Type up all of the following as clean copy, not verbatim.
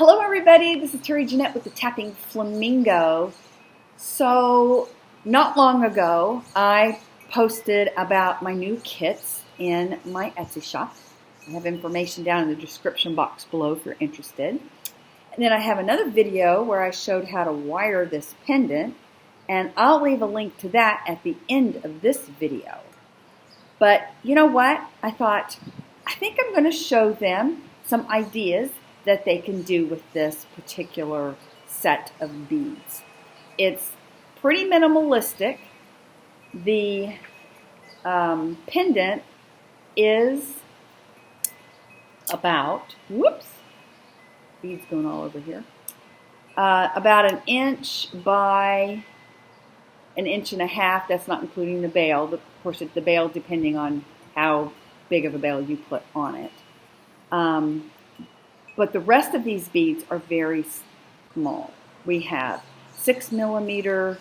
Hello everybody, this is Terry Jeanette with the Tapping Flamingo. So not long ago I posted about my new kits in my Etsy shop. I have information down in the description box below if you're interested. And then I have another video where I showed how to wire this pendant, and I'll leave a link to that at the end of this video. But you know what? I think I'm going to show them some ideas that they can do with this particular set of beads. It's pretty minimalistic. The pendant is about, beads going all over here, about 1 inch by 1.5 inches. That's not including the bail. Of course, the bail depending on how big of a bail you put on it. But the rest of these beads are very small. We have 6mm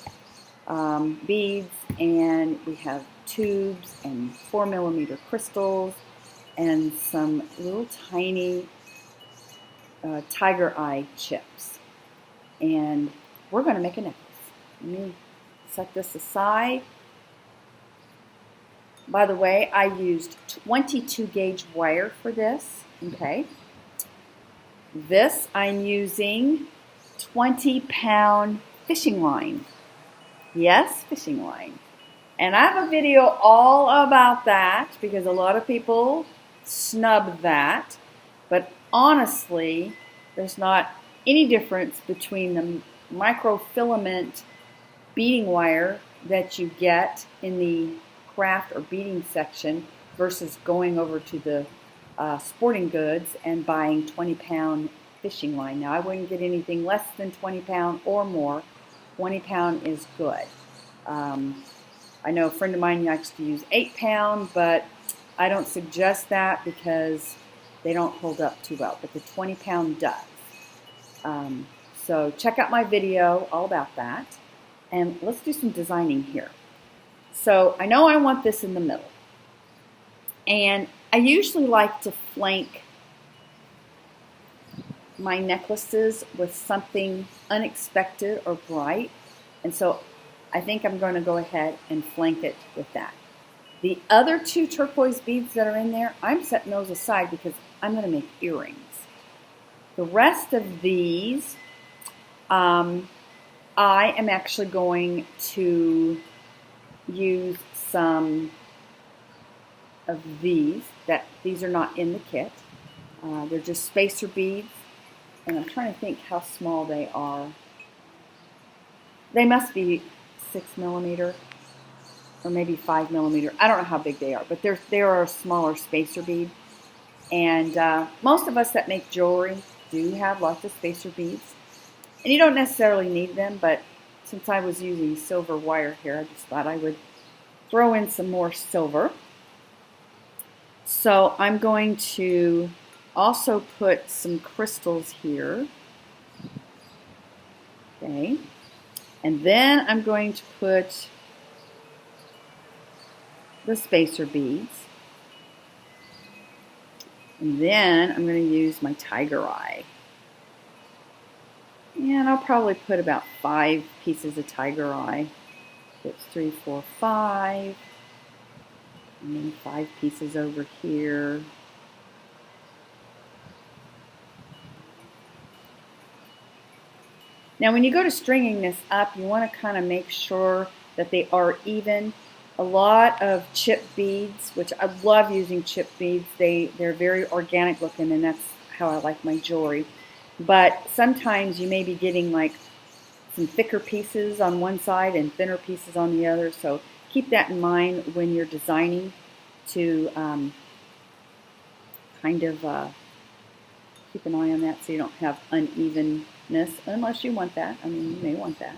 beads, and we have tubes and 4mm crystals and some little tiny tiger eye chips. And we're going to make a necklace. Let me set this aside. By the way, I used 22 gauge wire for this. Okay. This I'm using 20-pound fishing line. Yes, fishing line. And I have a video all about that because a lot of people snub that. But honestly, there's not any difference between the microfilament beading wire that you get in the craft or beading section versus going over to the sporting goods and buying 20-pound fishing line. Now, I wouldn't get anything less than 20 pound or more. 20 pound is good. I know a friend of mine likes to use 8 pound, but I don't suggest that because they don't hold up too well, but the 20 pound does. So check out my video all about that, and let's do some designing here. So I know I want this in the middle, and I usually like to flank my necklaces with something unexpected or bright, and so I think I'm going to go ahead and flank it with that. The other 2 turquoise beads that are in there, I'm setting those aside because I'm going to make earrings. The rest of these, I am actually going to use some of these. These are not in the kit. They're just spacer beads, and I'm trying to think how small they are. They must be 6mm or maybe 5mm. I don't know how big they are, but they are a smaller spacer bead. And most of us that make jewelry do have lots of spacer beads, and you don't necessarily need them, but since I was using silver wire here, I just thought I would throw in some more silver. So I'm going to also put some crystals here. Okay. And then I'm going to put the spacer beads. And then I'm going to use my tiger eye. And I'll probably put about 5 pieces of tiger eye. It's 3, 4, 5. And then 5 pieces over here. Now when you go to stringing this up, you want to kind of make sure that they are even. A lot of chip beads, which I love using chip beads, they're very organic looking, and that's how I like my jewelry. But sometimes you may be getting like some thicker pieces on one side and thinner pieces on the other, so keep that in mind when you're designing to kind of keep an eye on that so you don't have unevenness, unless you want that. I mean, you may want that.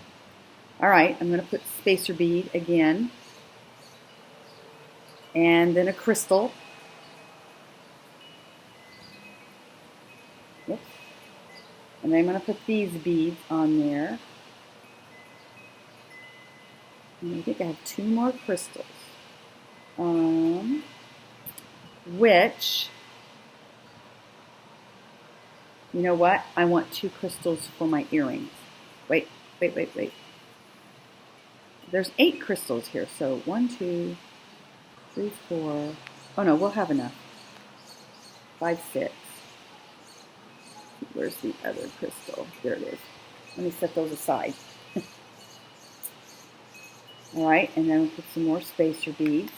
All right, I'm going to put spacer bead again, and then a crystal. Whoops. And then I'm going to put these beads on there. And I think I have 2 more crystals. Which You know what? I want 2 crystals for my earrings. Wait. There's 8 crystals here, so 1, 2, 3, 4. Oh no, we'll have enough. 5, 6. Where's the other crystal? There it is. Let me set those aside. All right, and then we'll put some more spacer beads.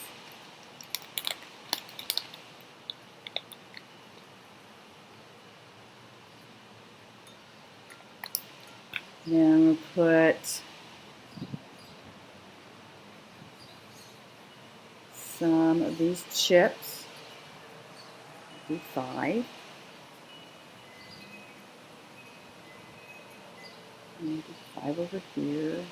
Then we'll put some of these chips. Do 5. And do 5 over here.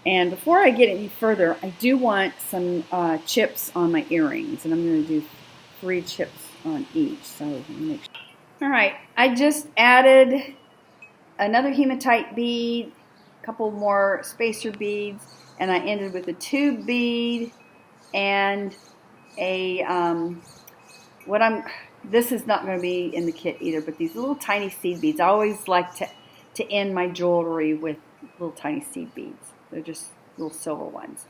And before I get any further, I do want some chips on my earrings, and I'm going to do 3 chips on each. So make sure. All right, I just added another hematite bead, a couple more spacer beads, and I ended with a tube bead and a this is not going to be in the kit either, but these little tiny seed beads. I always like to end my jewelry with little tiny seed beads. They're just little silver ones.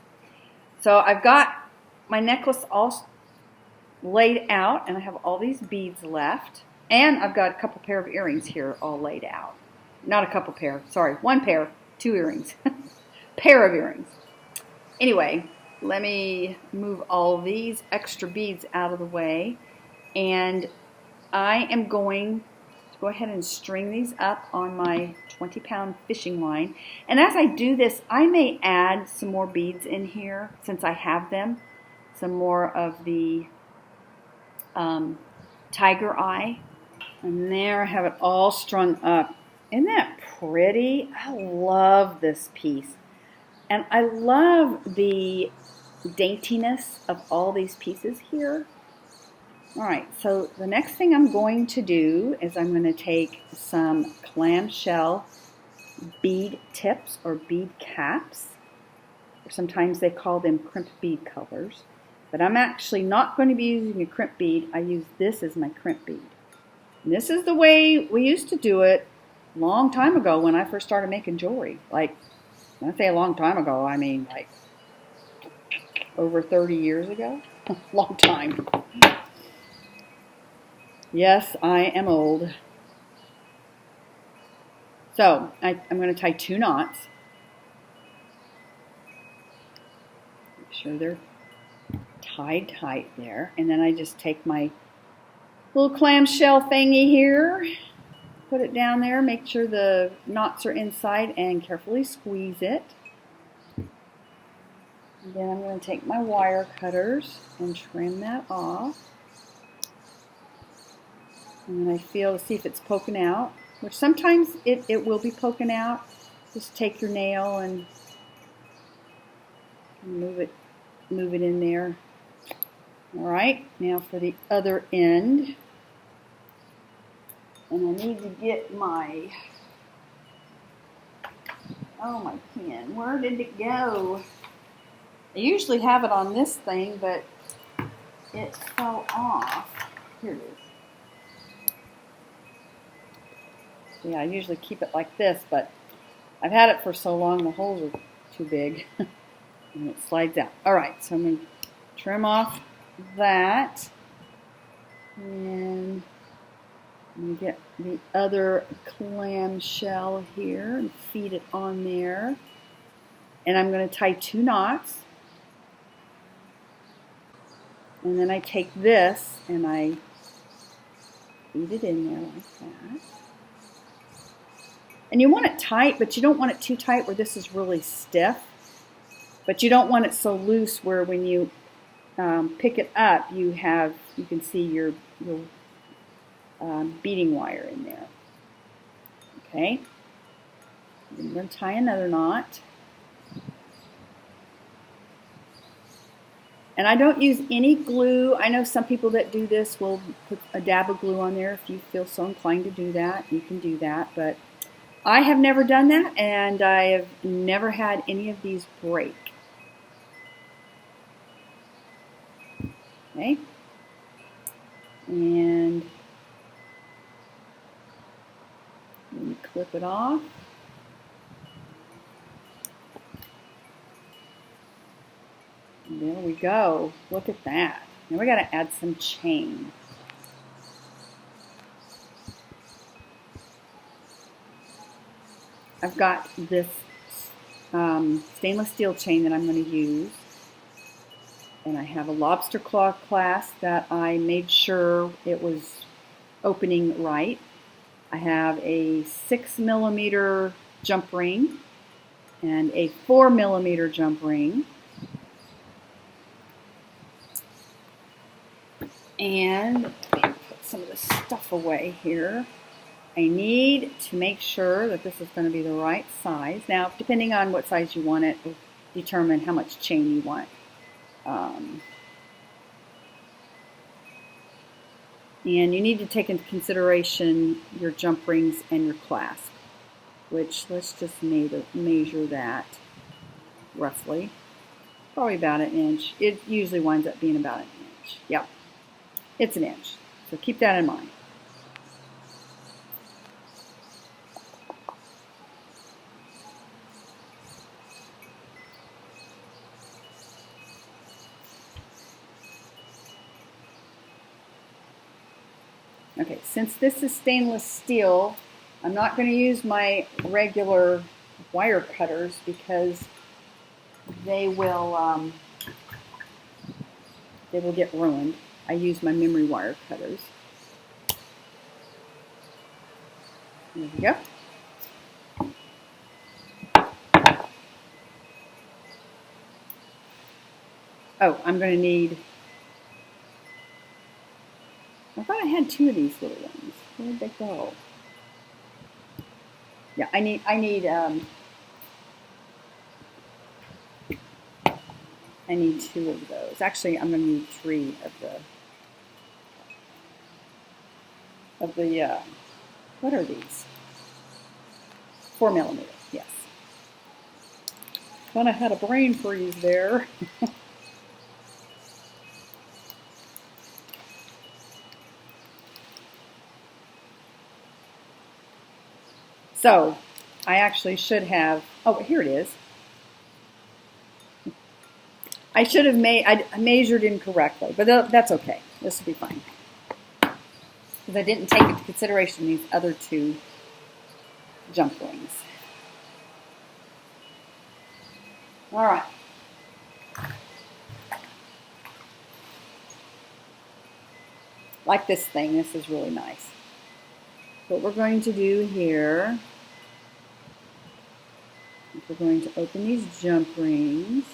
So I've got my necklace all laid out, and I have all these beads left, and I've got a couple pair of earrings here all laid out. Not a couple pair, sorry, 1 pair, 2 earrings. Pair of earrings. Anyway, let me move all these extra beads out of the way, and I am going to go ahead and string these up on my 20-pound fishing line. And as I do this, I may add some more beads in here since I have them. Some more of the tiger eye. And there I have it all strung up. Isn't that pretty? I love this piece. And I love the daintiness of all these pieces here. All right, so the next thing I'm going to do is I'm going to take some clamshell bead tips or bead caps. Or sometimes they call them crimp bead colors. But I'm actually not going to be using a crimp bead. I use this as my crimp bead. And this is the way we used to do it a long time ago when I first started making jewelry. Like, when I say a long time ago, I mean like over 30 years ago. Long time. Yes, I am old. So, I'm going to tie 2 knots. Make sure they're tied tight there. And then I just take my little clamshell thingy here, put it down there, make sure the knots are inside, and carefully squeeze it. And then I'm going to take my wire cutters and trim that off. And then I feel to see if it's poking out, which sometimes it will be poking out. Just take your nail and move it in there. All right, now for the other end. And I need to get my pen. Where did it go? I usually have it on this thing, but it fell off. Here it is. Yeah, I usually keep it like this, but I've had it for so long the holes are too big and it slides out. All right, so I'm going to trim off that, and I'm going to get the other clamshell here and feed it on there, and I'm going to tie 2 knots, and then I take this and I feed it in there like that. And you want it tight, but you don't want it too tight where this is really stiff. But you don't want it so loose where when you pick it up, you can see your beading wire in there. Okay. I'm going to tie another knot. And I don't use any glue. I know some people that do this will put a dab of glue on there. If you feel so inclined to do that, you can do that. But I have never done that, and I have never had any of these break. Okay. And then you clip it off. And there we go. Look at that. Now we got to add some chain. I've got this stainless steel chain that I'm going to use. And I have a lobster claw clasp that I made sure it was opening right. I have a 6mm jump ring and a 4mm jump ring. And let me put some of this stuff away here. I need to make sure that this is going to be the right size. Now, depending on what size you want it, will determine how much chain you want. And you need to take into consideration your jump rings and your clasp, which let's just measure that roughly. Probably about an inch. It usually winds up being about an inch. Yep, it's an inch. So keep that in mind. Okay, since this is stainless steel, I'm not going to use my regular wire cutters because they will get ruined. I use my memory wire cutters. There we go. Oh, I'm going to need, I thought I had 2 of these little ones. Where did they go? Yeah, I need 2 of those. Actually, I'm going to need 3 of the what are these? 4mm, yes. Kind of had a brain freeze there. So, I actually should have, oh, here it is. I should have I measured incorrectly, but that's okay. This will be fine. Because I didn't take into consideration these other 2 jump rings. All right. Like this thing, this is really nice. What we're going to do here is we're going to open these jump rings.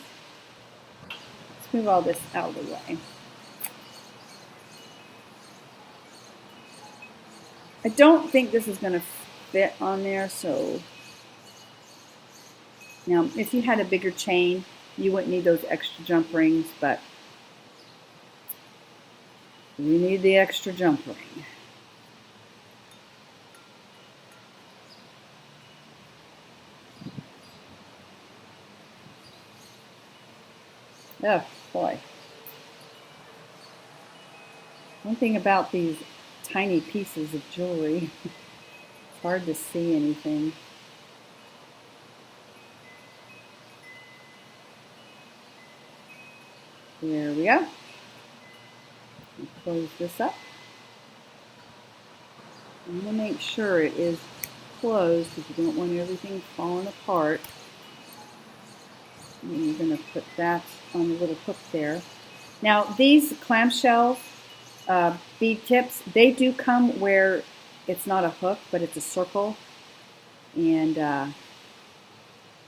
Let's move all this out of the way. I don't think this is going to fit on there, so now if you had a bigger chain, you wouldn't need those extra jump rings, but we need the extra jump ring. Oh, boy. One thing about these tiny pieces of jewelry, it's hard to see anything. There we go. Close this up. I'm going to make sure it is closed because you don't want everything falling apart. And you're going to put that on the little hook there. Now these clamshell bead tips, they do come where it's not a hook, but it's a circle. And I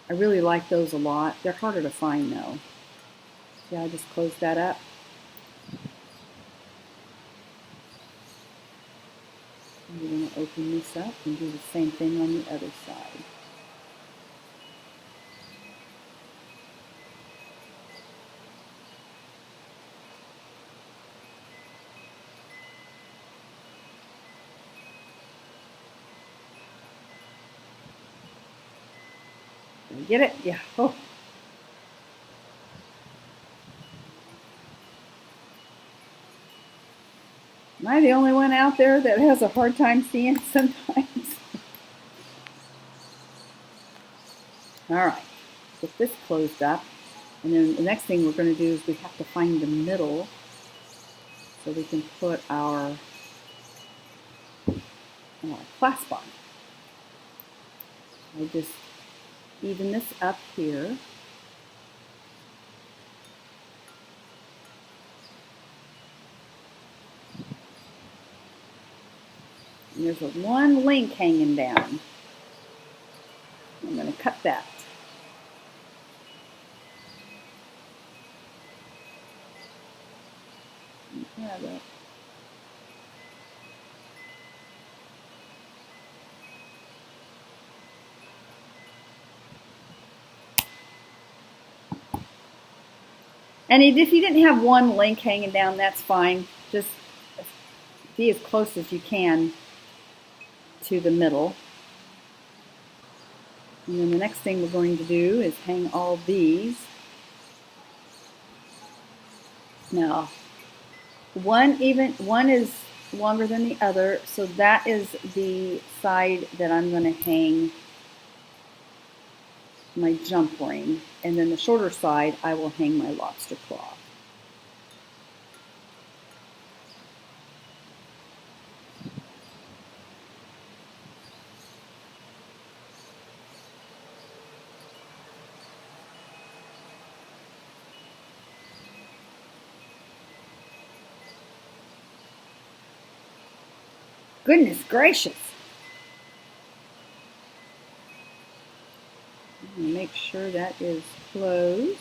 really like those a lot. They're harder to find though. See how I just closed that up? We're going to open this up and do the same thing on the other side. Get it? Yeah. Oh. Am I the only one out there that has a hard time seeing sometimes? All right, get this closed up. And then the next thing we're going to do is we have to find the middle so we can put our clasp on. I just even this up here. And there's one link hanging down. I'm going to cut that. And if you didn't have one link hanging down, that's fine. Just be as close as you can to the middle. And then the next thing we're going to do is hang all these. Now, one is longer than the other, so that is the side that I'm going to hang my jump ring, and then the shorter side I will hang my lobster claw. Goodness gracious! Make sure that is closed.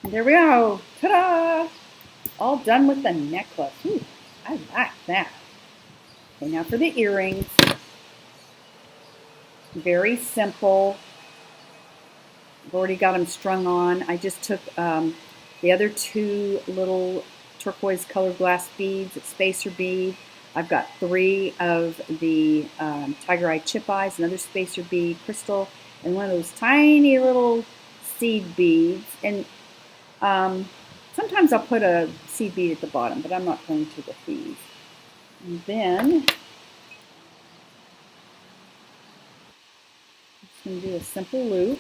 There we go. Ta-da! All done with the necklace. Ooh, I like that. Okay, now for the earrings. Very simple. I've already got them strung on. I just took the other two little turquoise colored glass beads, spacer bead. I've got 3 of the tiger eye chip eyes, another spacer bead, crystal, and one of those tiny little seed beads. And sometimes I'll put a seed bead at the bottom, but I'm not going to with these. And then I'm just going to do a simple loop.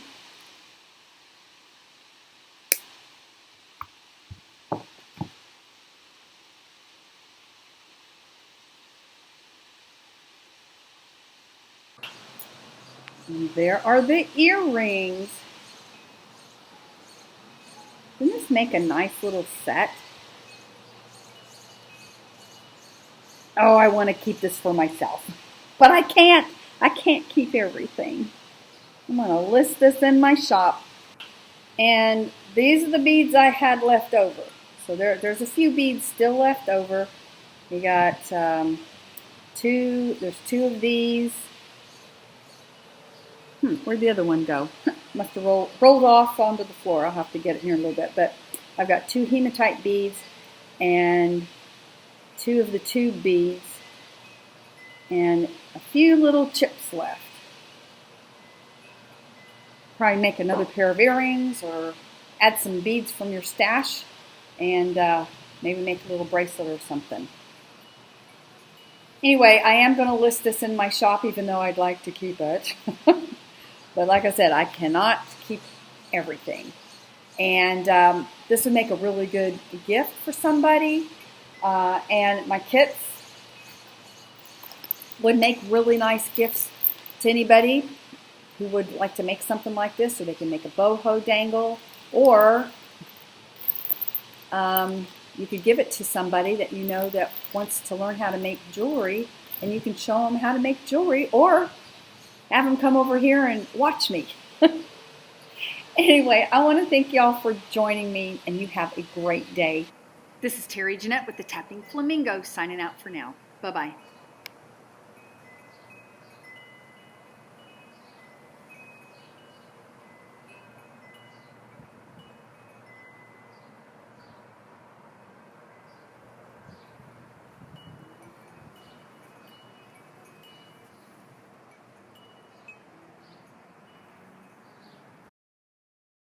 And there are the earrings. Doesn't this make a nice little set? Oh, I want to keep this for myself. But I can't. I can't keep everything. I'm going to list this in my shop. And these are the beads I had left over. So there's a few beads still left over. We got there's 2 of these. Where'd the other one go? Must have rolled off onto the floor. I'll have to get it here in a little bit. But I've got 2 hematite beads and 2 of the tube beads and a few little chips left. Probably make another pair of earrings or add some beads from your stash and maybe make a little bracelet or something. Anyway, I am going to list this in my shop even though I'd like to keep it. But like I said, I cannot keep everything. And this would make a really good gift for somebody. And my kits would make really nice gifts to anybody who would like to make something like this. Or they can make a boho dangle. Or you could give it to somebody that you know that wants to learn how to make jewelry. And you can show them how to make jewelry. Or have them come over here and watch me. Anyway, I want to thank y'all for joining me, and you have a great day. This is Terry Jeanette with the Tapping Flamingo signing out for now. Bye-bye.